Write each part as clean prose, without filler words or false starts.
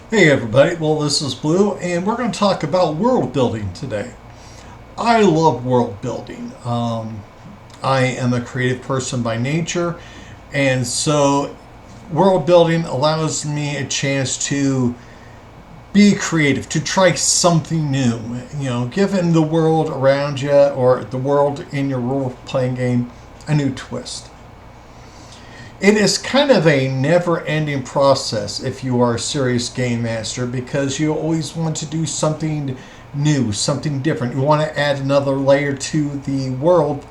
Hey everybody, well this is Blue and we're going to talk about world building today. I love world building. I am a creative person by nature, and so world building allows me a chance to be creative, to try something new. Giving the world around you or the world in your role playing game a new twist. It is kind of a never ending process if you are a serious game master because you always want to do something new, something different. You want to add another layer to the world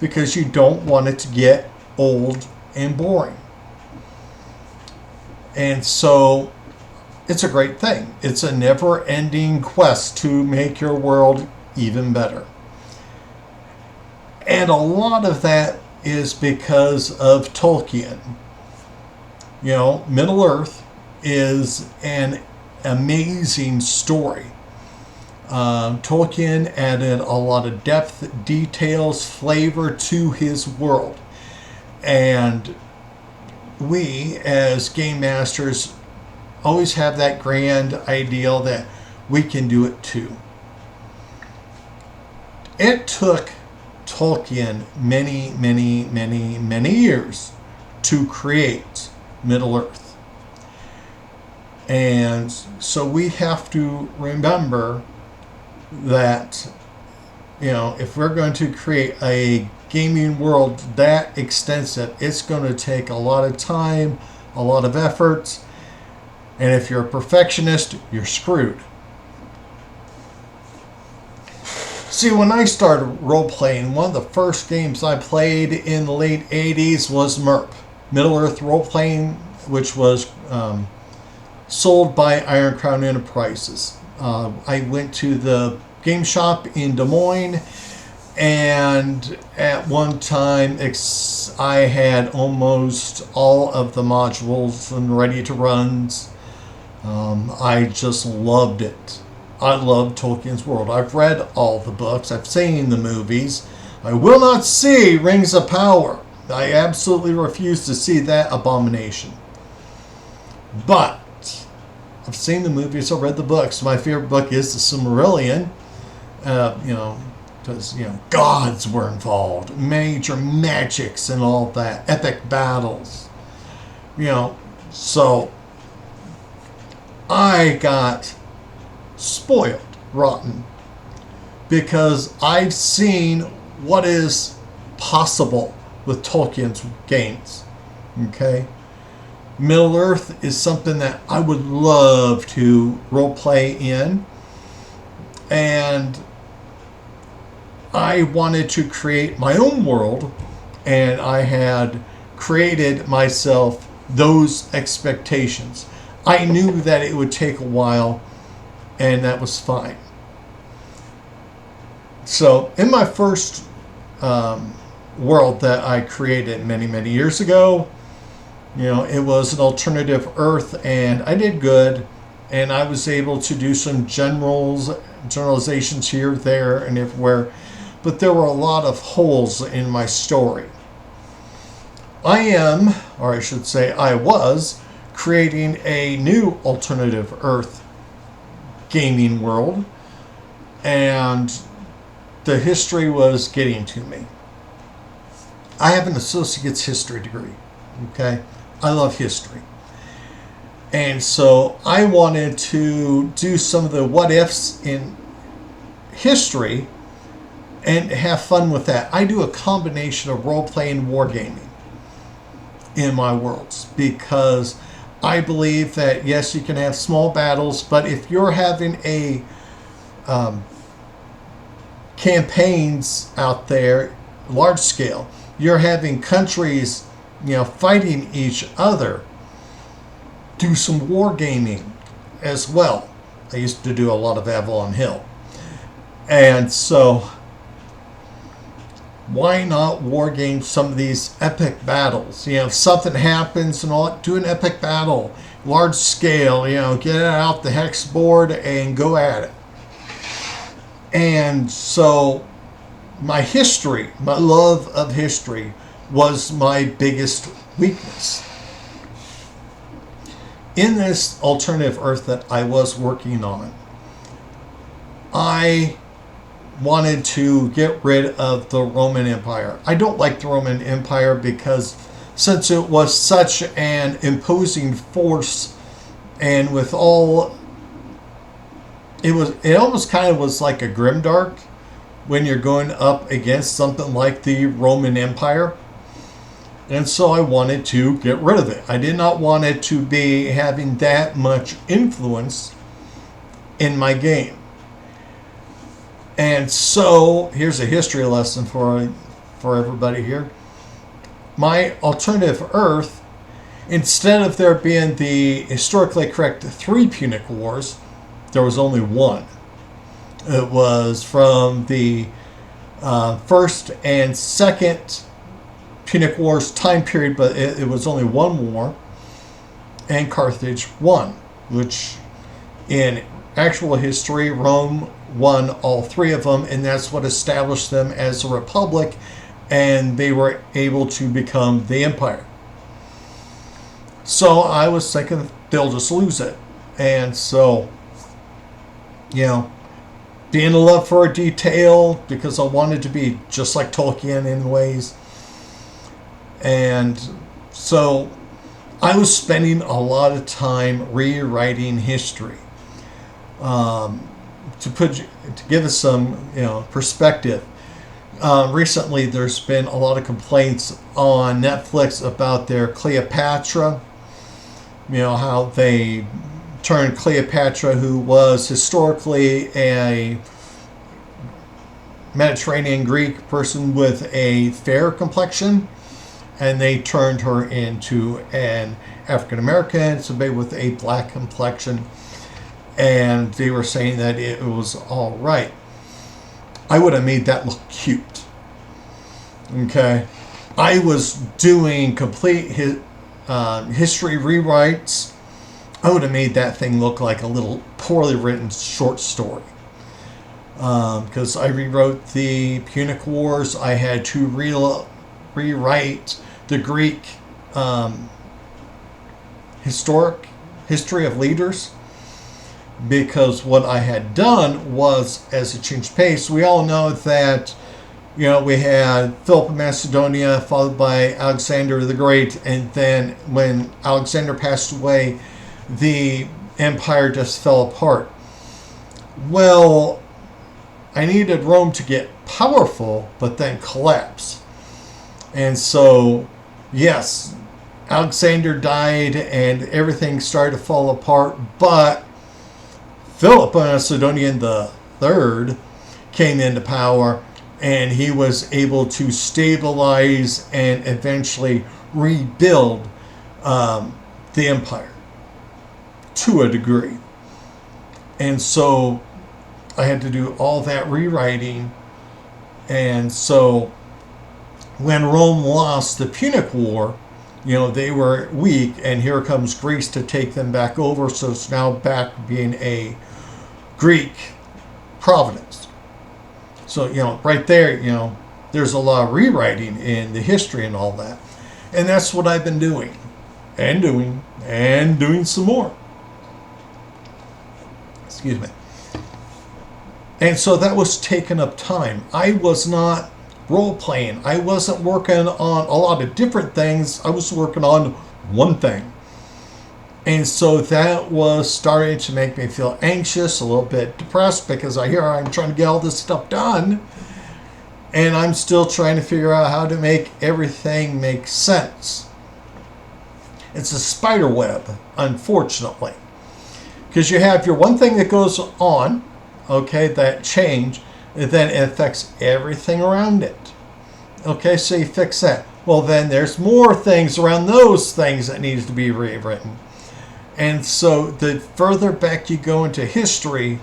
because you don't want it to get old and boring. And so it's a great thing. It's a never ending quest to make your world even better. And a lot of that is because of Tolkien. Middle Earth is an amazing story. Tolkien added a lot of depth, details, flavor to his world. And we, as game masters, always have that grand ideal that we can do it too. It took Tolkien many years to create Middle Earth. And so we have to remember that, if we're going to create a gaming world that extensive, it's going to take a lot of time, a lot of effort. And if you're a perfectionist, you're screwed. See, when I started role-playing, one of the first games I played in the late 80s was MERP, Middle-earth Role-Playing, which was sold by Iron Crown Enterprises. I went to the game shop in Des Moines, and at one time I had almost all of the modules and ready to runs. I just loved it. I love Tolkien's world. I've read all the books. I've seen the movies. I will not see Rings of Power. I absolutely refuse to see that abomination. But I've seen the movies. I've read the books. My favorite book is The Silmarillion. Because, gods were involved. Major magics and all that. Epic battles. So I got spoiled rotten because I've seen what is possible with Tolkien's games. Okay, Middle Earth is something that I would love to role play in, and I wanted to create my own world, and I had created myself those expectations. I knew that it would take a while, and that was fine. So in my first world that I created many years ago, it was an alternative Earth, and I did good, and I was able to do some generalizations here, there, and everywhere, but there were a lot of holes in my story. I am, or I should say I was, creating a new alternative Earth gaming world, and the history was getting to me. I have an associate's history degree. Okay, I love history, and so I wanted to do some of the what ifs in history and have fun with that. I do a combination of role playing and wargaming in my worlds because I believe that, yes, you can have small battles, but if you're having a campaigns out there, large scale, you're having countries, fighting each other, do some wargaming as well. I used to do a lot of Avalon Hill. And so why not wargame some of these epic battles? If something happens and all, do an epic battle, large scale, get it out the hex board and go at it. And so my history, my love of history was my biggest weakness. in this alternative Earth that I was working on, I wanted to get rid of the Roman Empire. I don't like the Roman Empire because since it was such an imposing force, and with all, it almost kind of was like a grimdark when you're going up against something like the Roman Empire. And so I wanted to get rid of it. I did not want it to be having that much influence in my game. And so here's a history lesson for everybody here. My alternative Earth, instead of there being the historically correct 3 Punic Wars, there was only one. It was from the first and second Punic Wars time period, but it was only one war, and Carthage won, which in actual history, Rome won all 3 of them, and that's what established them as a republic, and they were able to become the empire. So I was thinking they'll just lose it. And so, being a love for a detail, because I wanted to be just like Tolkien in ways. And so I was spending a lot of time rewriting history. To give us some perspective, recently there's been a lot of complaints on Netflix about their Cleopatra. How they turned Cleopatra, who was historically a Mediterranean Greek person with a fair complexion, and they turned her into an African American, somebody with a black complexion, and they were saying that it was all right. I would have made that look cute. Okay, I was doing complete history rewrites. I would have made that thing look like a little poorly written short story. Because I rewrote the Punic Wars, I had to rewrite the Greek history of leaders, because what I had done was, as a change of pace, we all know that we had Philip of Macedonia followed by Alexander the Great, and then when Alexander passed away, the empire just fell apart. Well, I needed Rome to get powerful but then collapse. And so, yes, Alexander died and everything started to fall apart, but Philip of Macedonia the Third came into power, and he was able to stabilize and eventually rebuild the empire to a degree. And so I had to do all that rewriting. And so when Rome lost the Punic War, they were weak, and here comes Greece to take them back over. So it's now back being a Greek providence. So, right there, there's a lot of rewriting in the history and all that. And that's what I've been doing, and doing some more. Excuse me. And so that was taking up time. I was not role-playing. I wasn't working on a lot of different things. I was working on one thing. And so that was starting to make me feel anxious, a little bit depressed, because I'm trying to get all this stuff done, and I'm still trying to figure out how to make everything make sense. It's a spider web, unfortunately, because you have your one thing that goes on, okay, that change, and then it affects everything around it. Okay, so you fix that. Well, then there's more things around those things that needs to be rewritten. And so the further back you go into history,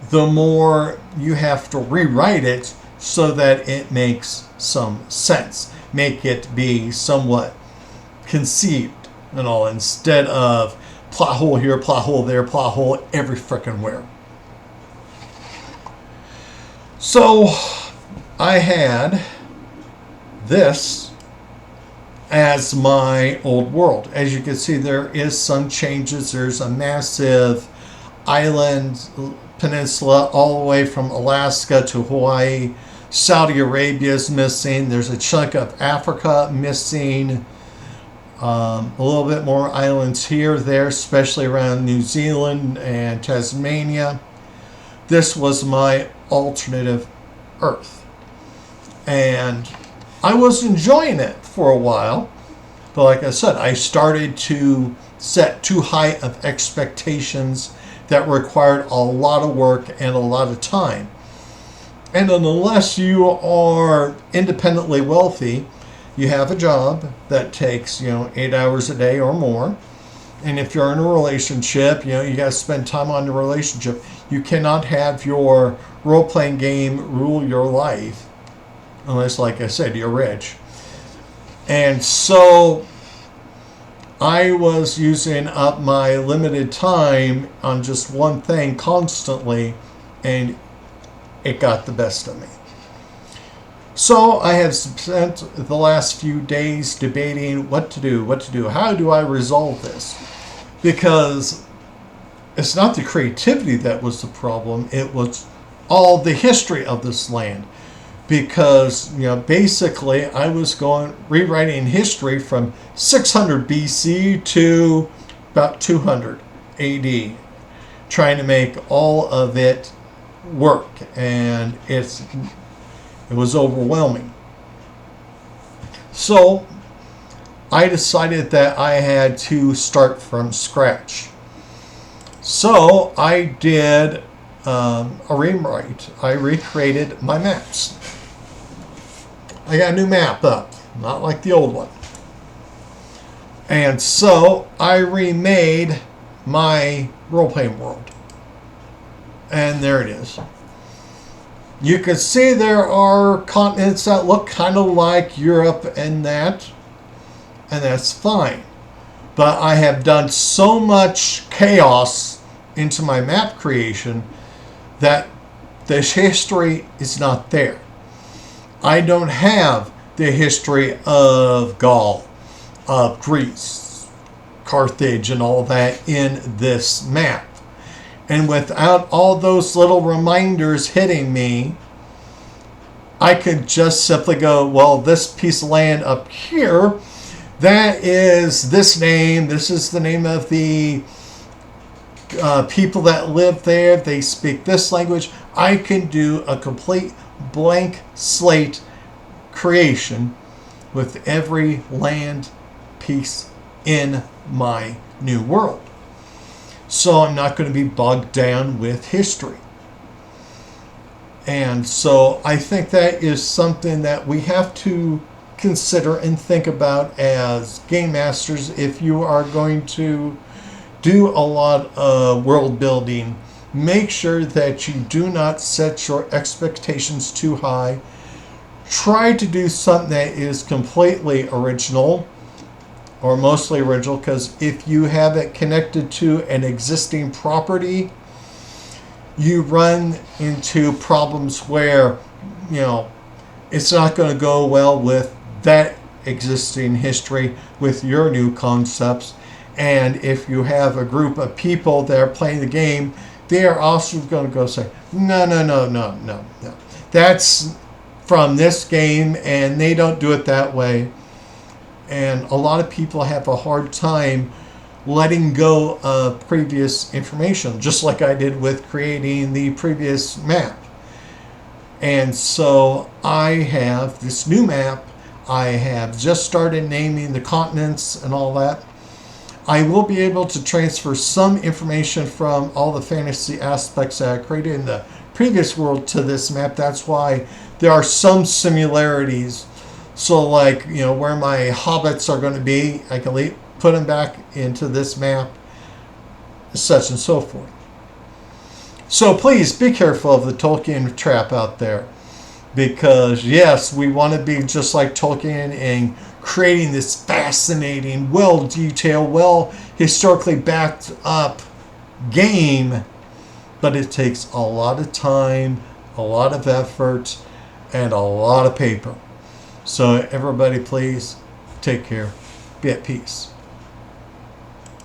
the more you have to rewrite it so that it makes some sense. Make it be somewhat conceived and all, instead of plot hole here, plot hole there, plot hole every frickin' where. So I had this as my old world. As you can see, there is some changes. There's a massive island peninsula all the way from Alaska to Hawaii. Saudi Arabia is missing. There's a chunk of Africa missing. A little bit more islands here, there, especially around New Zealand and Tasmania. This was my alternative Earth. And I was enjoying it for a while. But like I said, I started to set too high of expectations that required a lot of work and a lot of time. And unless you are independently wealthy, you have a job that takes, 8 hours a day or more. And if you're in a relationship, you got to spend time on the relationship. You cannot have your role-playing game rule your life unless, like I said, you're rich. And so I was using up my limited time on just one thing constantly, and it got the best of me. So I have spent the last few days debating what to do. How do I resolve this? Because it's not the creativity that was the problem. It was all the history of this land. Because, basically I was rewriting history from 600 BC to about 200 AD, trying to make all of it work. And it was overwhelming. So I decided that I had to start from scratch. So I did a rewrite. I recreated my maps. I got a new map up, not like the old one. And so I remade my role-playing world. And there it is. You can see there are continents that look kind of like Europe and that's fine. But I have done so much chaos into my map creation that the history is not there. I don't have the history of Gaul, of Greece, Carthage, and all that in this map. And without all those little reminders hitting me, I could just simply go, well, this piece of land up here, that is this name. This is the name of the people that live there. They speak this language. I can do a complete blank slate creation with every land piece in my new world. So I'm not going to be bogged down with history. And so I think that is something that we have to consider and think about as game masters. If you are going to do a lot of world building, make sure that you do not set your expectations too high. Try to do something that is completely original or mostly original, because if you have it connected to an existing property, you run into problems where, it's not going to go well with that existing history with your new concepts. And if you have a group of people that are playing the game, they are also going to go say, no. That's from this game, and they don't do it that way. And a lot of people have a hard time letting go of previous information, just like I did with creating the previous map. And so I have this new map. I have just started naming the continents and all that. I will be able to transfer some information from all the fantasy aspects that I created in the previous world to this map. That's why there are some similarities. So like, where my hobbits are going to be, I can put them back into this map, such and so forth. So please be careful of the Tolkien trap out there. Because yes, we want to be just like Tolkien and creating this fascinating, well-detailed, well-historically backed up game. But it takes a lot of time, a lot of effort, and a lot of paper. So everybody, please Take care. Be at peace.